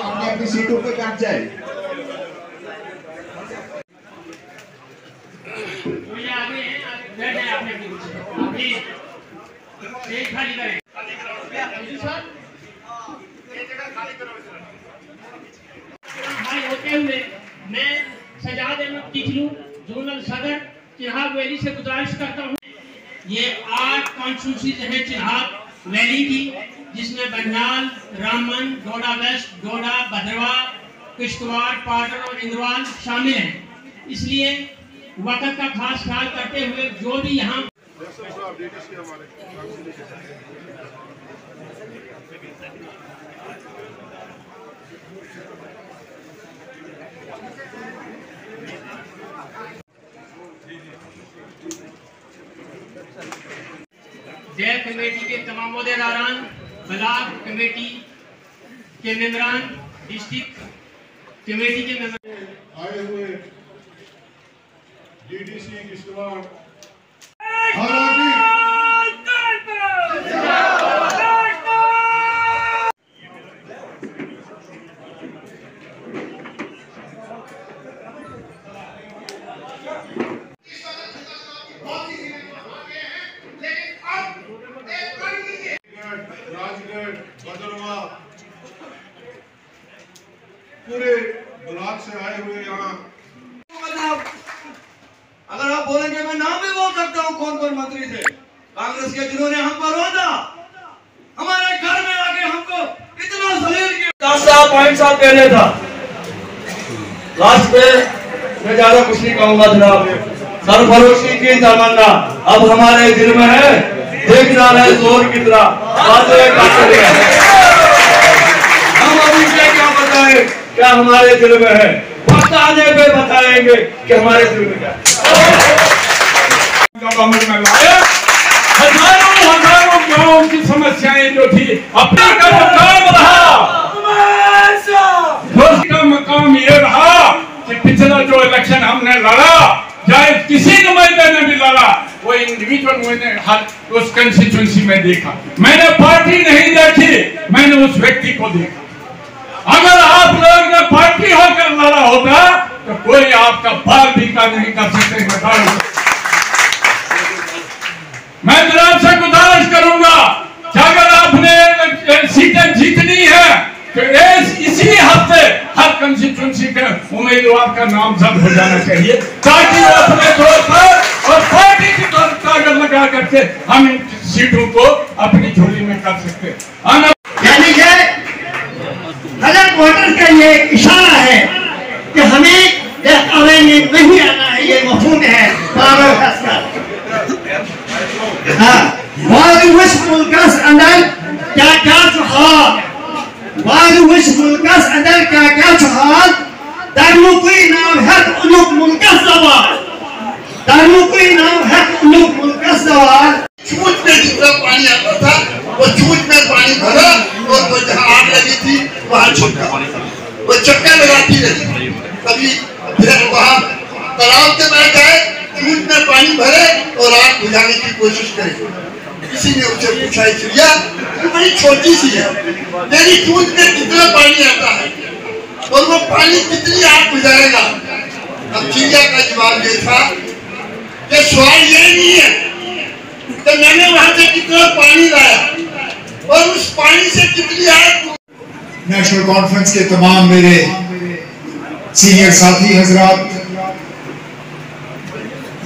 अपनी अपनी सीटों पे बैठ जाए। होते हुए मैं सजाद अहमद टिकलू जोनल सदर चिन्हाब वैली से गुजारिश करता हूँ, ये 8 कॉन्स्टिट्यूंसीज हैं चिन्हाब वैली की, जिसमें बंजाल, रामबन, डोडा वेस्ट, डोडा, भद्रवा, किश्तवाड़, पाटन और इंद्रवाल शामिल हैं। इसलिए वक्त का खास ख्याल करते हुए जो भी यहाँ डेयर कमेटी के तमाम ओहदेदारान, ब्लॉक कमेटी के मेंबरान, डिस्ट्रिक्ट कमेटी के मेंबर आए हुए डीडीसी किश्तवाड़ राजगढ़, भद्रवा पूरे ब्लॉक से आए हुए यहाँ। अगर आप बोलेंगे मैं नाम भी बोल सकता हूँ कौन कौन मंत्री थे कांग्रेस के, जिन्होंने हम पर रोना, हमारे घर में आके हमको इतना जलील किया। 10 साल 5 साल पहले था। लास्ट पे मैं ज्यादा कुछ नहीं कहूंगा जनाब। सरफरोशी की तमन्ना अब हमारे दिल में है, देखना है जोर कितना हम अभी से क्या बताएं क्या हमारे दिल में है, बताने पे बताएंगे कि हमारे दिल में क्या हजारों गाँव की समस्याएं जो थी अपना का मकाम रहा, का मकाम ये रहा कि पिछला जो इलेक्शन हमने लड़ा, चाहे किसी नुमाइंदे ने भी लड़ा, वो इंडिविजुअल मैंने हर उस कंस्टिट्यूंसी में देखा। मैंने पार्टी नहीं देखी, मैंने उस व्यक्ति को देखा। अगर आप लोग ने पार्टी होकर लड़ा होता तो कोई आपका बाल भी का नहीं कर सकते। मैं जनाब से गुजारिश करूंगा कि अगर आपने सीटें जीतनी है तो इसी हफ्ते हर कंस्टिट्यूंसी के उम्मीदवार का नाम जब्त हो जाना चाहिए, ताकि वो अपने तौर पर और पार्टी की तौर पर लगा करके हम इन सीटों को अपनी झोली में कर सकते। यानी कि हजरत वोटर का ये इशारा है कि हमें नहीं आना है, ये मफहूम है मुल्कस अंदर क्या क्या चुहाल दारुकुई नाम है उलूक मुल्कस सवाल, दारुकुई नाम है उलूक मुल्कस सवाल। चूट में जितना पानी आता था वो चूट में पानी भरा और वो जहाँ आग लगी थी वहाँ छुपा, वो चक्कर लगाती रही, कभी फिर वहाँ तालाब के बैठ जाए, चूट में पानी भरे और आग बुझाने की कोशिश करे। किसी ने उसे पूछा चिड़िया बड़ी छोटी सी है, तेरी चूट में कितना पानी आता है और वो पानी कितनी आग बुझाएगा? अब चिड़िया का जवाब ये था कि सवाल ये नहीं है तो मैंने वहां से कितना पानी लाया और उस पानी से कितनी आग। नेशनल कॉन्फ्रेंस के तमाम मेरे सीनियर साथी हजरात,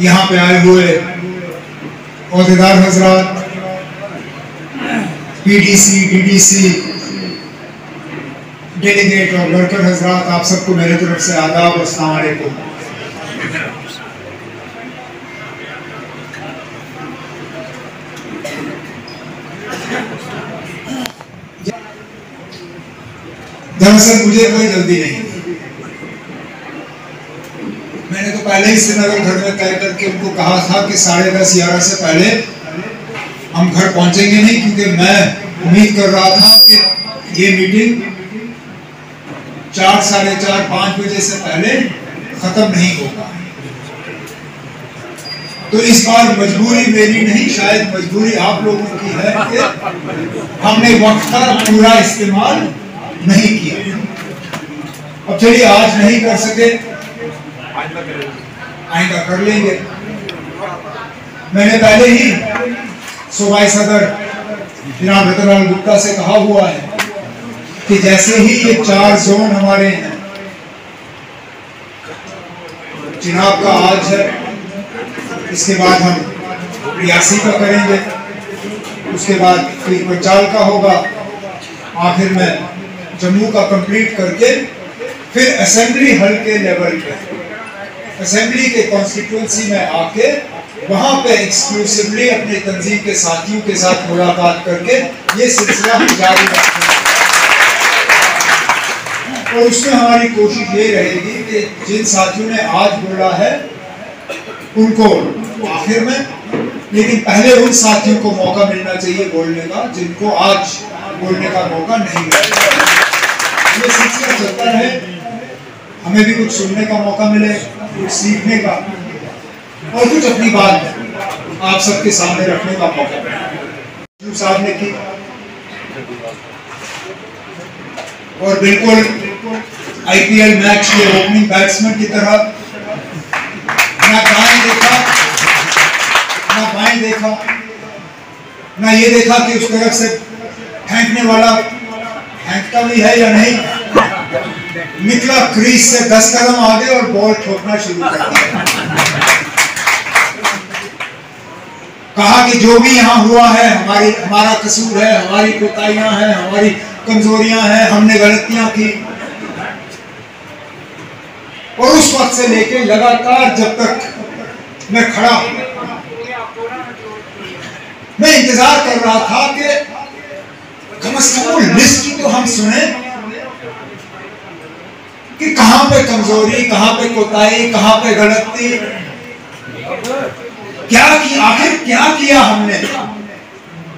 यहाँ पे आए हुए ओहदेदार हजरात, पीडीसी, डीडीसी, डेलीगेट और वर्कर हजरात, आप सबको मेरे तरफ से आदाब और अस्सलाम वालेकुम। दरअसल मुझे कोई जल्दी नहीं, मैंने तो पहले ही श्रीनगर घर में तय करके उनको कहा था कि 10:30 11 से पहले हम घर पहुंचेंगे नहीं, क्योंकि मैं उम्मीद कर रहा था कि ये मीटिंग 4 साढ़े 4 5 बजे से पहले खत्म नहीं होगा। तो इस बार मजबूरी मेरी नहीं, शायद मजबूरी आप लोगों की है कि हमने वक्त का पूरा इस्तेमाल नहीं किया। अब चलिए आज नहीं कर सके, आइंदा कर लेंगे। मैंने पहले ही सूबाई सदर जनाब रतनलाल गुप्ता से कहा हुआ है कि जैसे ही ये 4 जोन हमारे हैं, चिनाब का आज है, इसके बाद हम रियासी का करेंगे, उसके बाद फिर पंचाल का होगा, आखिर में जम्मू का कंप्लीट करके फिर असेंबली हल्के लेवल पे, असेंबली के कॉन्स्टिट्यूंसी में आके वहां पे एक्सक्लूसिवली अपने तंजीम के साथियों के साथ मुलाकात करके ये सिलसिला हम जारी रखेंगे। और उसमें हमारी कोशिश ये रहेगी कि जिन साथियों ने आज बोला है उनको आखिर में, लेकिन पहले उन साथियों को मौका मिलना चाहिए बोलने का जिनको आज बोलने का मौका नहीं मिला। ये सिलसिला चलता रहे, हमें भी कुछ सुनने का मौका मिले, कुछ सीखने का और कुछ अपनी बात आप सबके सामने रखने का मौका मिले। साहब ने की और बिल्कुल आईपीएल मैच के ओपनिंग बैट्समैन की तरह ना दाएं देखा ना बाएं देखा, ना ये देखा कि उस तरफ से फेंकने वाला फेंकता भी है या नहीं, निकला क्रीज से 10 कदम आगे और बॉल ठोकना शुरू कर दिया। कहा कि जो भी यहाँ हुआ है हमारा कसूर है, हमारी कोताहियां हैं, हमारी कमजोरियां हैं, हमने गलतियां की। और उस वक्त से लेके लगातार जब तक मैं खड़ा मैं इंतजार कर रहा था कि कम से कम वो लिस्ट की तो हम सुने कि कहां पे कमजोरी, कहां पे कोताही, कहां पे गलती, क्या की, आखिर क्या किया हमने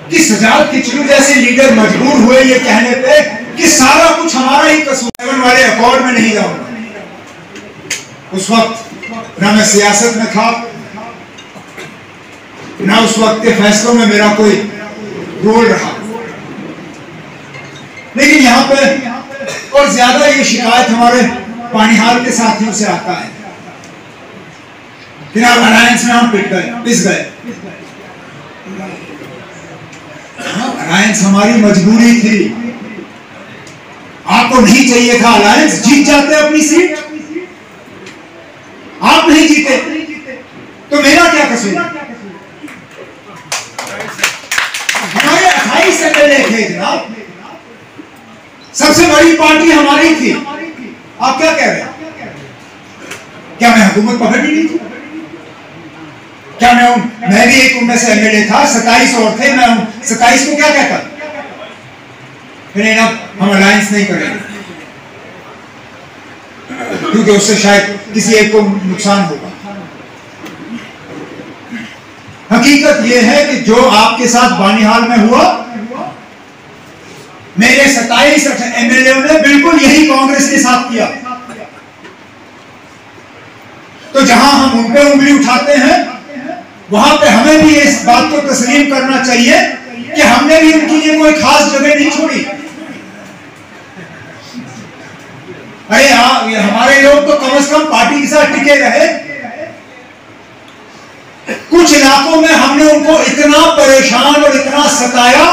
कि सजाद किचलू जैसे लीडर मजबूर हुए ये कहने पे कि सारा कुछ हमारा ही कसूर वाले अकॉर्ड में नहीं जाऊंगा। उस वक्त ना मैं सियासत में था, ना उस वक्त के फैसलों में मेरा कोई रोल रहा, लेकिन यहाँ पे और ज्यादा ये शिकायत हमारे पानीहाल के साथियों से आता है। फिर अलायंस में हम पिस गए। अलायंस हमारी मजबूरी थी, आपको नहीं चाहिए था अलायंस, जीत जाते अपनी सीट, आप नहीं जीते तो मेरा क्या कसूर? हमारे 28 एमएलए थे जनाब, सबसे बड़ी पार्टी हमारी थी, आप क्या कह रहे हैं? क्या मैं हुकूमत पकड़ ही नहीं थी? क्या मैं भी एक उनमें से एमएलए था, 27 और थे, मैं 27 को क्या कहता? फिर हम अलायंस नहीं करेंगे क्योंकि उससे शायद किसी एक को नुकसान होगा। हकीकत यह है कि जो आपके साथ बानीहाल में हुआ, मेरे 27 एमएलए ने बिल्कुल यही कांग्रेस के साथ किया। तो जहां हम उन पे उंगली उठाते हैं, वहां पे हमें भी इस बात को तस्लीम करना चाहिए कि हमने भी उनके लिए कोई खास जगह नहीं छोड़ी। अरे ये हमारे लोग तो कम से कम पार्टी के साथ टिके रहे। कुछ इलाकों में हमने उनको इतना परेशान और इतना सताया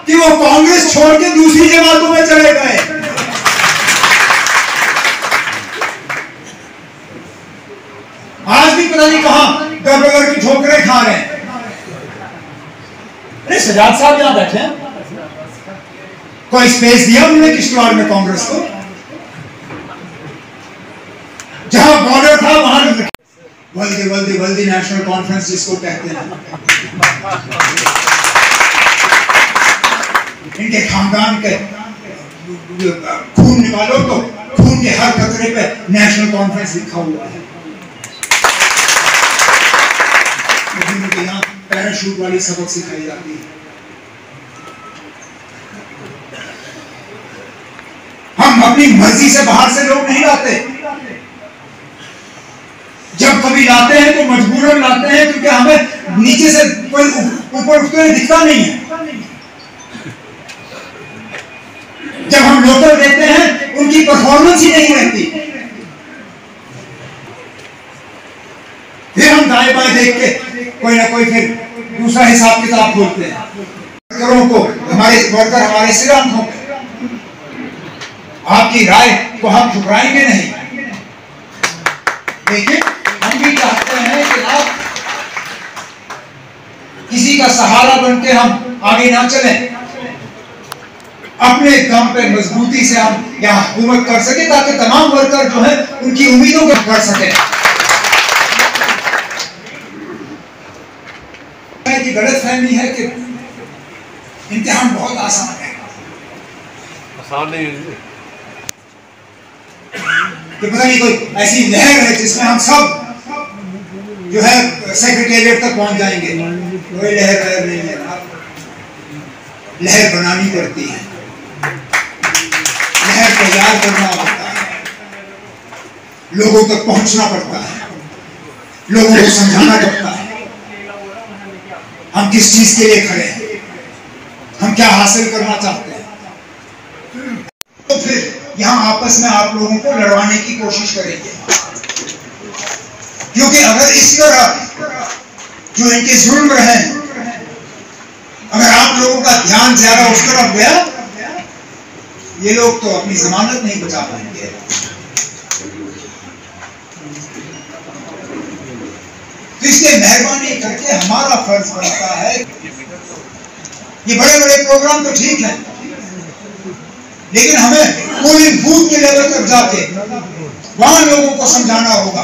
कि वो कांग्रेस छोड़ के दूसरी जमातों में चले गए। आज भी पता नहीं कहां दरबदर की ठोकरें खा रहे हैं। अरे सजाद साहब यहां बैठे हैं, कोई स्पेस दिया उन्होंने किश्तवाड़ में कांग्रेस को? जहां बॉर्डर था वहां वल्दी नेशनल कॉन्फ्रेंस जिसको कहते हैं, इनके खानदान के खून निकालो तो खून के हर कतरे पे नेशनल कॉन्फ्रेंस लिखा हुआ है। यहाँ पैराशूट वाली सबक सिखाई जाती है। हम अपनी मर्जी से बाहर से लोग नहीं लाते, जब कभी लाते हैं तो मजबूरन लाते हैं क्योंकि हमें नीचे से कोई ऊपर उठते हुए दिखता नहीं है। जब हम लोकल देते हैं उनकी परफॉर्मेंस परफॉर्मेंस ही नहीं रहती। फिर हम दाएं बाएं देख के कोई ना कोई फिर दूसरा हिसाब किताब खोलते हैं। वर्करों को हमारे वर्कर हमारे सिराम हो, आपकी राय को हम ठुकराएंगे नहीं, लेकिन हम भी चाहते हैं कि आप किसी का सहारा बनके हम आगे ना चलें, अपने दम पे मजबूती से हम यहाँ हुकूमत कर सके ताकि तमाम वर्कर जो है उनकी उम्मीदों को कर सके। की गलतफहमी है कि इम्तिहान बहुत आसान है, आसान नहीं कि पता नहीं कोई ऐसी लहर है जिसमें हम सब जो है सेक्रेटेरिएट तक पहुंच जाएंगे। कोई लहर नहीं है, लहर बनानी पड़ती है, लहर तैयार करना पड़ता है, लोगों तक पहुंचना पड़ता है, लोगों को समझाना पड़ता है हम किस चीज के लिए खड़े हैं, हम क्या हासिल करना चाहते हैं। तो फिर यहाँ आपस में आप लोगों को लड़वाने की कोशिश करेंगे, क्योंकि अगर इस तरह जो इनके जुल्म रहे, अगर आप लोगों का ध्यान ज्यादा उस तरफ गया, ये लोग तो अपनी जमानत नहीं बचा पाएंगे। तो इसलिए मेहरबानी करके हमारा फर्ज बनता है, ये बड़े बड़े प्रोग्राम तो ठीक है, लेकिन हमें पोलिंग बूथ के लेवल तक जाके वहां लोगों को समझाना होगा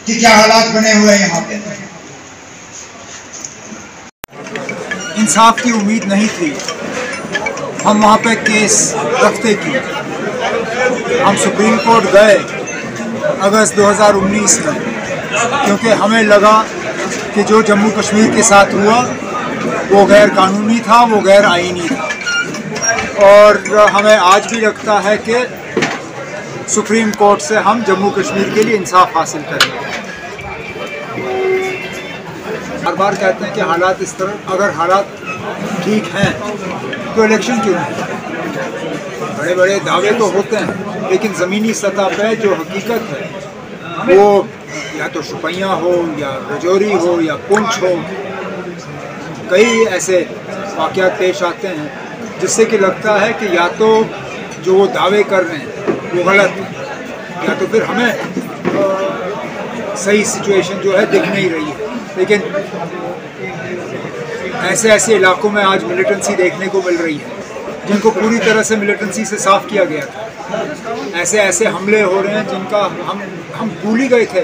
कि क्या हालात बने हुए हैं यहाँ पे। इंसाफ की उम्मीद नहीं थी, हम वहाँ पे केस रखते की। हम सुप्रीम कोर्ट गए अगस्त 2019 में, क्योंकि हमें लगा कि जो जम्मू कश्मीर के साथ हुआ वो गैर कानूनी था, वो गैर आईनी था, और हमें आज भी लगता है कि सुप्रीम कोर्ट से हम जम्मू कश्मीर के लिए इंसाफ हासिल करेंगे। बार बार कहते हैं कि हालात इस तरह, अगर हालात ठीक हैं तो इलेक्शन क्यों नहीं? बड़े बड़े दावे तो होते हैं, लेकिन ज़मीनी सतह पे जो हकीकत है वो या तो शुपैया हो या रजौरी हो या पुंछ हो, कई ऐसे वाक़यात पेश आते हैं जिससे कि लगता है कि या तो जो वो दावे कर रहे हैं वो गलत है, या तो फिर हमें सही सिचुएशन जो है दिख नहीं रही है। लेकिन ऐसे ऐसे इलाकों में आज मिलिटेंसी देखने को मिल रही है जिनको पूरी तरह से मिलिटेंसी से साफ़ किया गया था। ऐसे ऐसे हमले हो रहे हैं जिनका हम भूल ही गए थे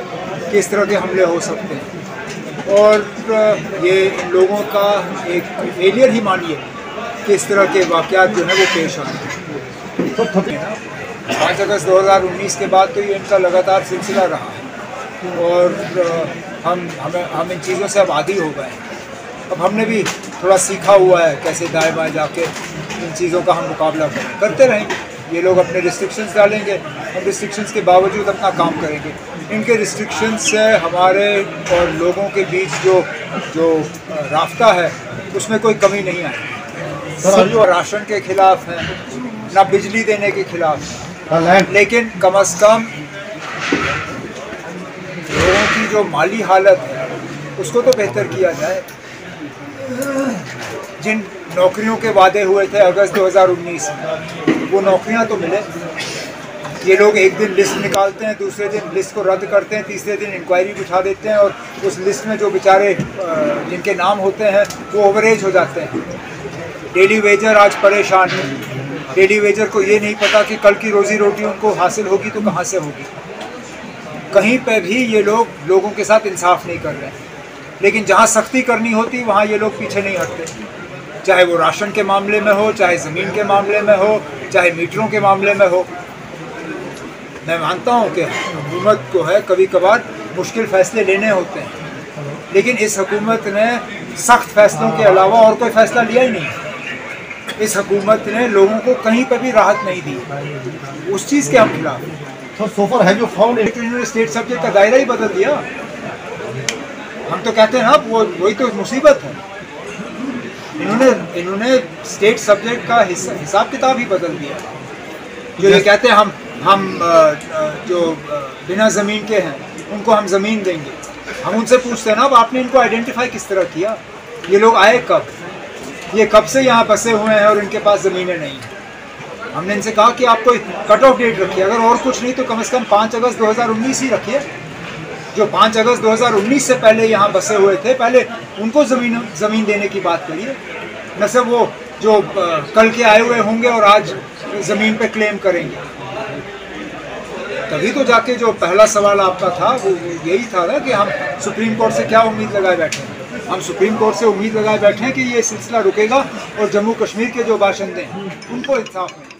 कि इस तरह के हमले हो सकते हैं, और ये इन लोगों का एक फेलियर ही मानिए कि इस तरह के वाक़यात जो है वो पेश आ रहे हैं। तो 5 अगस्त 2019 के बाद तो ये इनका लगातार सिलसिला रहा है, और हम इन चीज़ों से अब आदी हो गए हैं। अब हमने भी थोड़ा सीखा हुआ है कैसे दाएं बाएं जाके इन चीज़ों का हम मुकाबला करते रहेंगे। ये लोग अपने रिस्ट्रिक्शंस डालेंगे, हम रिस्ट्रिक्शंस के बावजूद अपना काम करेंगे। इनके रिस्ट्रिक्शंस से हमारे और लोगों के बीच जो रास्ता है उसमें कोई कमी नहीं आएगी। सब जो राशन के खिलाफ हैं, ना बिजली देने के खिलाफ हैं, लेकिन कम अज़ कम लोगों की जो माली हालत है उसको तो बेहतर किया जाए। जिन नौकरियों के वादे हुए थे अगस्त 2019 में, वो नौकरियां तो मिले। ये लोग एक दिन लिस्ट निकालते हैं, दूसरे दिन लिस्ट को रद्द करते हैं, तीसरे दिन इंक्वायरी बिठा देते हैं, और उस लिस्ट में जो बेचारे जिनके नाम होते हैं वो ओवरेज हो जाते हैं। डेली वेजर आज परेशान है। डेली वेजर को ये नहीं पता कि कल की रोज़ी रोटी उनको हासिल होगी तो कहाँ से होगी। कहीं पे भी ये लोग लोगों के साथ इंसाफ नहीं कर रहे हैं, लेकिन जहाँ सख्ती करनी होती वहाँ ये लोग पीछे नहीं हटते, चाहे वो राशन के मामले में हो, चाहे ज़मीन के मामले में हो, चाहे मीटरों के मामले में हो। मैं मानता हूँ कि हुकूमत को है कभी कभार मुश्किल फ़ैसले लेने होते हैं, लेकिन इस हुकूमत ने सख्त फैसलों के अलावा और कोई फ़ैसला लिया ही नहीं। इस हुकूमत ने लोगों को कहीं पर भी राहत नहीं दी, उस चीज़ के हम खिलाफ। तो सोफर है जो फाउंड, इन्होंने स्टेट सब्जेक्ट का दायरा ही बदल दिया। हम तो कहते हैं ना वही तो मुसीबत है। इन्होंने स्टेट सब्जेक्ट का हिसाब किताब ही बदल दिया। जो ये कहते हैं हम जो बिना ज़मीन के हैं उनको हम ज़मीन देंगे। हम उनसे पूछते हैं ना, अब आपने इनको आइडेंटिफाई किस तरह किया? ये लोग आए कब? ये कब से यहाँ बसे हुए हैं और इनके पास ज़मीनें नहीं हैं? हमने इनसे कहा कि आपको कट ऑफ डेट रखिए, अगर और कुछ नहीं तो कम से कम 5 अगस्त 2019 ही रखिए। जो 5 अगस्त 2019 से पहले यहाँ बसे हुए थे, पहले उनको ज़मीन देने की बात करिए, न सिर्फ वो जो कल के आए हुए होंगे और आज ज़मीन पे क्लेम करेंगे। तभी तो जाके जो पहला सवाल आपका था वो यही था ना कि हम सुप्रीम कोर्ट से क्या उम्मीद लगाए बैठे हैं। हम सुप्रीम कोर्ट से उम्मीद लगाए बैठे हैं कि ये सिलसिला रुकेगा और जम्मू कश्मीर के जो बाशिंदे हैं उनको इंसाफ मिले।